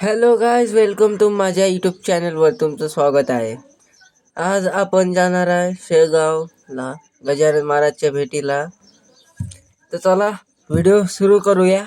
Hello guys, welcome to माझ्या YouTube चॅनलवर तुमचं स्वागत आहे. आज आपण जाणार आहे शेगावला गजानन महाराजच्या भेटीला. तर चला व्हिडिओ सुरू करूया.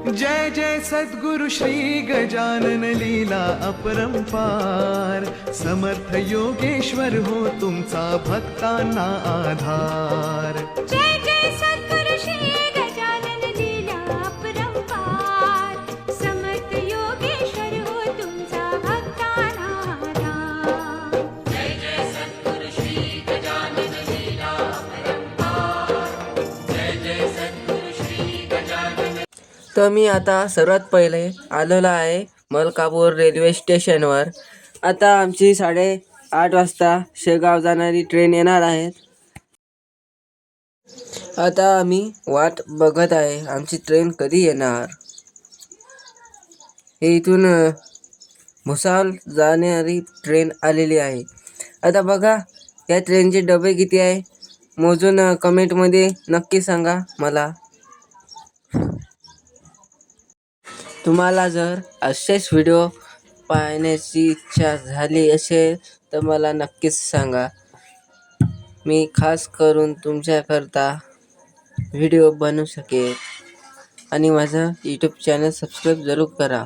जय जय सद्गुरु श्री गजानन लीला अपरंपार. समर्थ योगेश्वर हो तुमचा भक्तांना आधार. जय जय सद्गुरु श्री गजानन लीला अपरंपार. समर्थ योगेश्वर हो तुमचा भक्तांना आधार. जय जय सद्गुरु श्री गजानन लीला अपरंपार. जय जय सद्गुरु श्री गजानन. तर मी आता सर्वात पहिले आलेलो आहे मलकापूर रेल्वे स्टेशनवर. आता आमची 8:30 वाजता शेगाव जाणारी ट्रेन येणार आहे. आता आम्ही वाट बघत आहे आमची ट्रेन कधी येणार. हे इथून भुसावळ जाणारी ट्रेन आलेली आहे. आता बघा या ट्रेनचे डबे किती आहे मोजून कमेंटमध्ये नक्की सांगा मला. तुम्हाला जर असेच व्हिडिओ पाहण्याची इच्छा झाली असेल तर मला नक्कीच सांगा. मी खास करून तुमच्याकरता व्हिडिओ बनवू शकेल. आणि माझं यूट्यूब चॅनल सबस्क्राईब जरूर करा.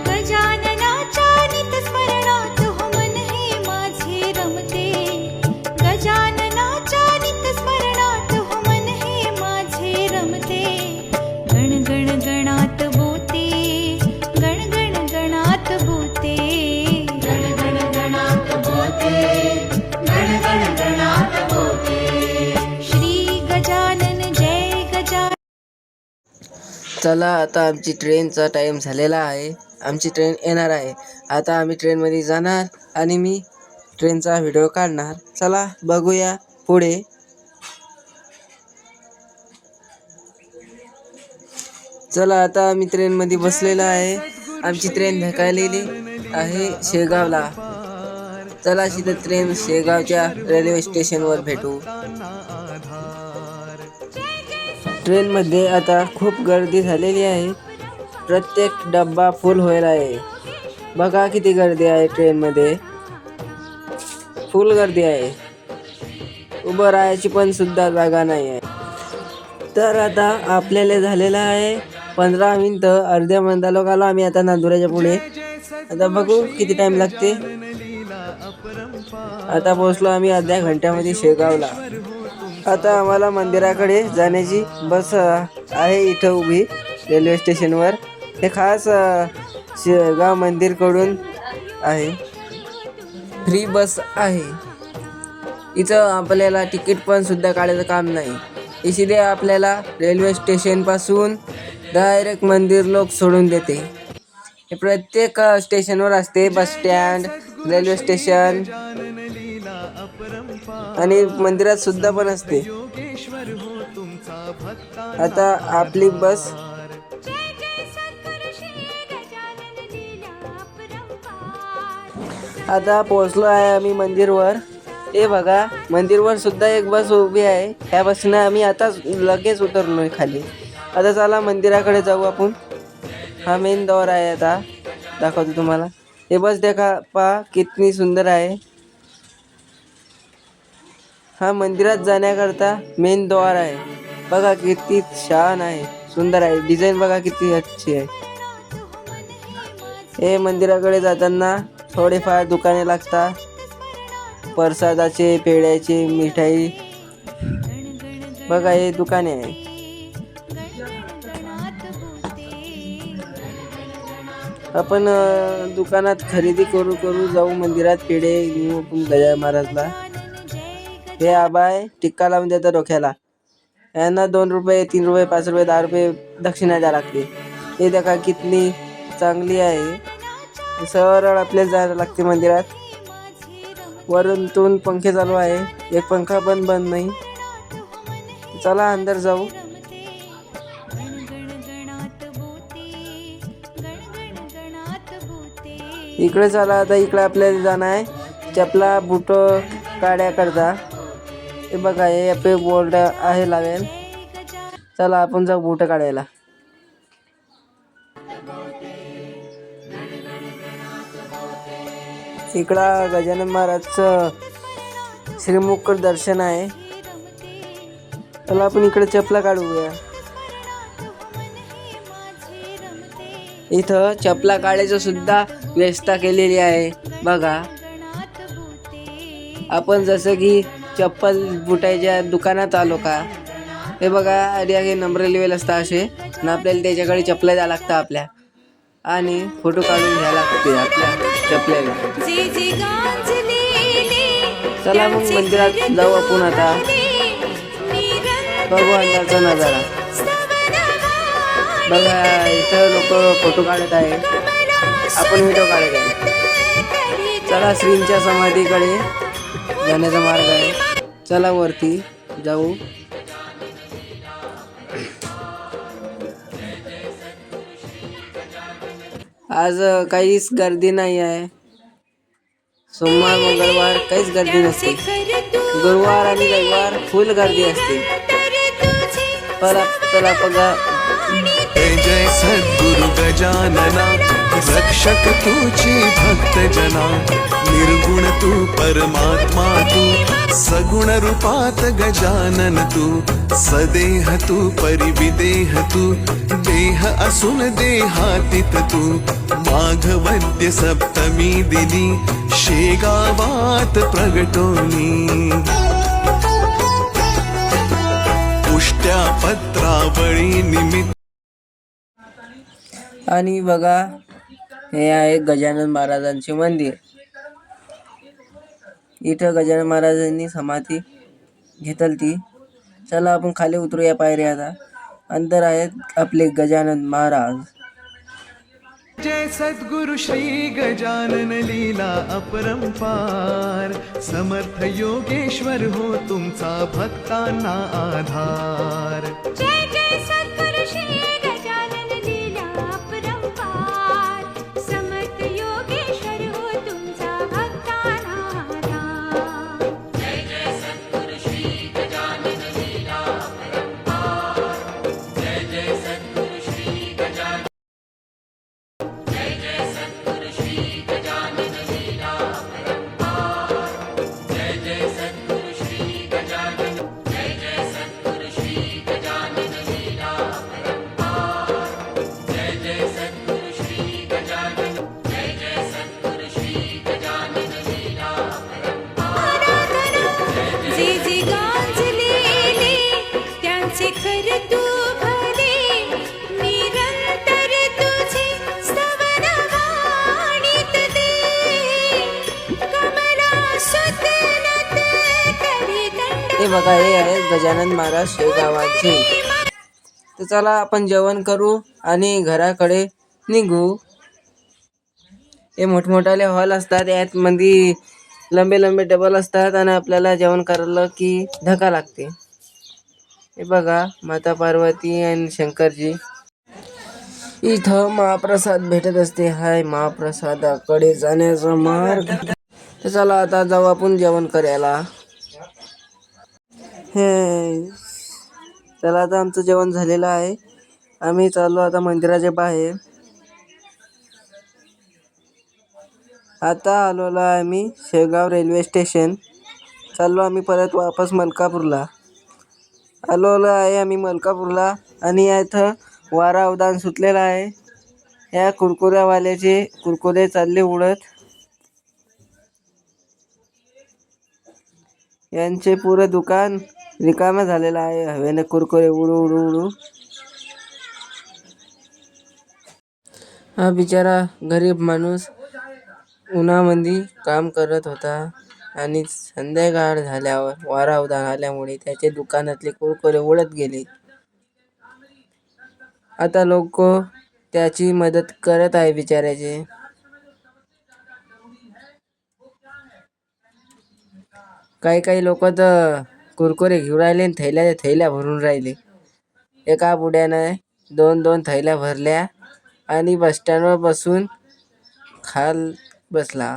गजाननाच्या नितस्मरणात हो मन हे माझे रमते. गजाननाच्या नितस्मरणात हो मन हे माझे रमते. गण गण गणात बोते. गण गण गणात बोते. गण गण गणात बोते. गण गण गणात बोते. श्री गजानन जय गजानन. चला आता आमची ट्रेनचा टाईम झालेला आहे. आमची ट्रेन येणार आहे. आता आम्ही ट्रेनमध्ये जाणार आणि मी ट्रेनचा व्हिडिओ काढणार. चला बघूया पुढे. चला आता आम्ही ट्रेनमध्ये बसलेलो आहे. आमची ट्रेन धकालेली आहे शेगावला. चला सीधा ट्रेन शेगावच्या रेल्वे स्टेशनवर भेटू. ट्रेनमध्ये आता खूप गर्दी झालेली आहे. प्रत्येक डब्बा फुल व्हायला आहे. बघा किती गर्दी आहे ट्रेनमध्ये. फुल गर्दी आहे. उभं राहायची पण सुद्धा जागा नाही आहे. तर आता आपल्याला झालेलं आहे 15 मिनिटं. अर्ध्या मिनिटाला आलो आम्ही आता नांदुराच्या पुढे. आता बघू किती टाईम लागते. आता पोहोचलो आम्ही अर्ध्या घंट्यामध्ये शेगावला. आता आम्हाला मंदिराकडे जाण्याची बस आहे इथं उभी रेल्वे स्टेशनवर. हे खास शेगाव मंदिरकडून आहे. फ्री बस आहे. इथं आपल्याला तिकीट पण सुद्धा काढायचं काम नाही. इसीलिए आपल्याला रेल्वे स्टेशनपासून डायरेक्ट मंदिर लोक सोडून देते. हे प्रत्येक स्टेशनवर असते. बस स्टँड, रेल्वे स्टेशन आणि मंदिरात सुद्धा पण असते. आता आपली बस आता पोहोचलो आहे आम्ही मंदिरवर. हे बघा मंदिरवर सुद्धा एक बस उभी आहे. ह्या बसनं आम्ही आता लगेच उतरलो खाली. आता चला मंदिराकडे जाऊ आपण. हा मेन द्वार आहे. आता दाखवतो तुम्हाला. हे बस देखा पहा किती सुंदर आहे. हा मंदिरात जाण्याकरता मेन द्वार आहे. बघा किती छान आहे, सुंदर आहे. डिझाईन बघा किती अच्छी आहे. हे मंदिराकडे जाताना थोडेफार दुकाने लागतात. प्रसादाचे, पेढ्याचे, मिठाई. बघा हे दुकाने आहे. आपण दुकानात खरेदी करू जाऊ मंदिरात. पेढे घेऊ आपण गजानन महाराजला. हे आबाय टिक्का लावून देतात डोक्याला. यांना 2 रुपये, 3 रुपये, 5 रुपये, 10 रुपये दक्षिणा द्यावी लागते. हे देखा किती चांगली आहे. सरळ आपल्याला जायला लागते मंदिरात. वरून पंखे चालू आहे. एक पंखा पण बंद नाही. चला अंदर जाऊ. इकडे चला. आता इकडे आपल्याला जाणं आहे चपला बूट काढ्या करता. हे बघा हे पे बोर्ड आहे लावेल. चला आपण जाऊ बूट काढायला. इकडं गजानन महाराजचं श्रीमुख दर्शन आहे. चला आपण इकडे चपला काढूया. इथं चपला काढायचं सुद्धा व्यवस्था केलेली आहे बघा. आपण जसं की चप्पल बुटाच्या दुकानात आलो का, हे बघा आधी हे नंबर लिहिलेले असतात असे आणि आपल्याला त्याच्याकडे चपला द्यावं लागतं आपल्या आणि फोटो काढून घ्यायला लागते आपल्या चपल्याला. चला मग मंदिरात जाऊ आपण आता. बघू अंदरचा नजारा बघा. इथं लोक फोटो काढत आहे, आपण व्हिडिओ काढत आहे. चला श्रींच्या समाधीकडे जाण्याचा मार्ग आहे. चला वरती जाऊ. आज काहीच गर्दी नाही आहे. सोमवार मंगळवार काहीच गर्दी नसते. गुरुवार आणि रविवार फुल गर्दी असते. चला बघा. जय जय सद्गुरु गजानना, रक्षक तुझी भक्त जना. निर्गुण तू परमात्मा तू, सगुण रूपात गजानन तू. सदेह तू परिविदेह तू, देह असून देहातीत तू. माघवद्य सप्तमी दिली, शेगावात प्रगटोनी. पुष्ट्या पत्रावळी निमित्त. आणि बघा हे आहे गजानन महाराजांचे मंदिर. इथं गजानन महाराजांनी समाधी घेतली. चला आपण खाली उतरूया पायऱ्या. आता अंदर आहेत आपले गजानन महाराज. जय सद्गुरु श्री गजानन लीला अपरंपार. समर्थ योगेश्वर हो तुमचा भक्तांना आधार. जय जय सद्गुरु श्री गजानन लीला अपरंपार. समर्थ योगेश्वर हो तुमचा भक्तांना आधार. जय जय सद्गुरु श्री गजानन लीला अपरंपार. जय जय सद्गुरु श्री गजानन. हे बघा हे आहेत गजानन महाराज शेगावाचे. तर चला आपण जेवण करू आणि घराकडे निघू. हे मोठमोठाले हॉल असतात, यात मध्ये लंबे लंबे टेबल असतात आणि आपल्याला जेवण करायला की धक्का लागते. हे बघा माता पार्वती आणि शंकरजी. इथं महाप्रसाद भेटत असते. हाय महाप्रसादाकडे जाण्याचा मार्ग. तर चला आता जाऊ आपण जेवण करायला. चला आता आमचं जेवण झालेलं आहे. आम्ही चाललो आता मंदिराच्या बाहेर. आता आलेलो आहे आम्ही शेगाव रेल्वे स्टेशन. चाललो आम्ही परत वापस मलकापूरला. आलेलो आहे आम्ही मलकापूरला आणि इथं वारा उदान सुटलेला आहे. या कुरकुऱ्यावाल्याचे कुरकुरे चालले उडत. यांचे पुरं दुकान रिकामं झालेलं आहे. हवेने कुरकुरे उडू उडू उडू. हा बिचारा गरीब माणूस उन्हामध्ये काम करत होता आणि संध्याकाळ झाल्यावर वारा उदान आल्यामुळे त्याचे दुकानातले कुरकुरे उडत गेले. आता लोक त्याची मदत करत आहे बिचाऱ्याचे. काही लोक तर कुरकुरे घेऊन राहिले आणि थैल्या भरून राहिले. एका बुड्यानं 2 थैल्या भरल्या आणि बस स्टँडवर बसून खाल बसला.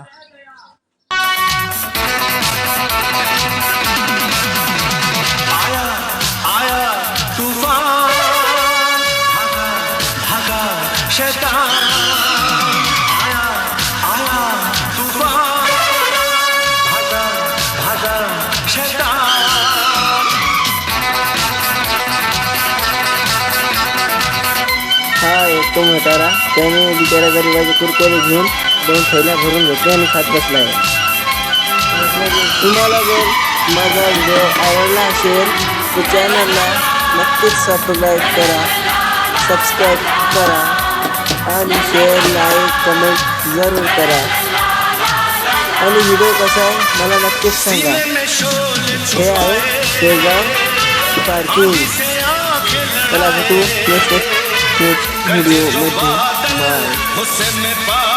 तो म्हातारा त्याने बिचारा गरिबाचे कुरकुरे घेऊन 2 थैल्या भरून घेतले आणि खात बसला आहे. तुम्हाला जर माझा व्हिडिओ आवडला असेल तर चॅनलला नक्कीच सबस्क्राईब करा आणि शेअर लाईक कमेंट जरूर करा. आणि व्हिडिओ कसा आहे मला नक्कीच सांगा. हे आहे शेगाव पार्किंग. चला भेटू नेक्स्ट व्हिडिओ मध्ये. बाय.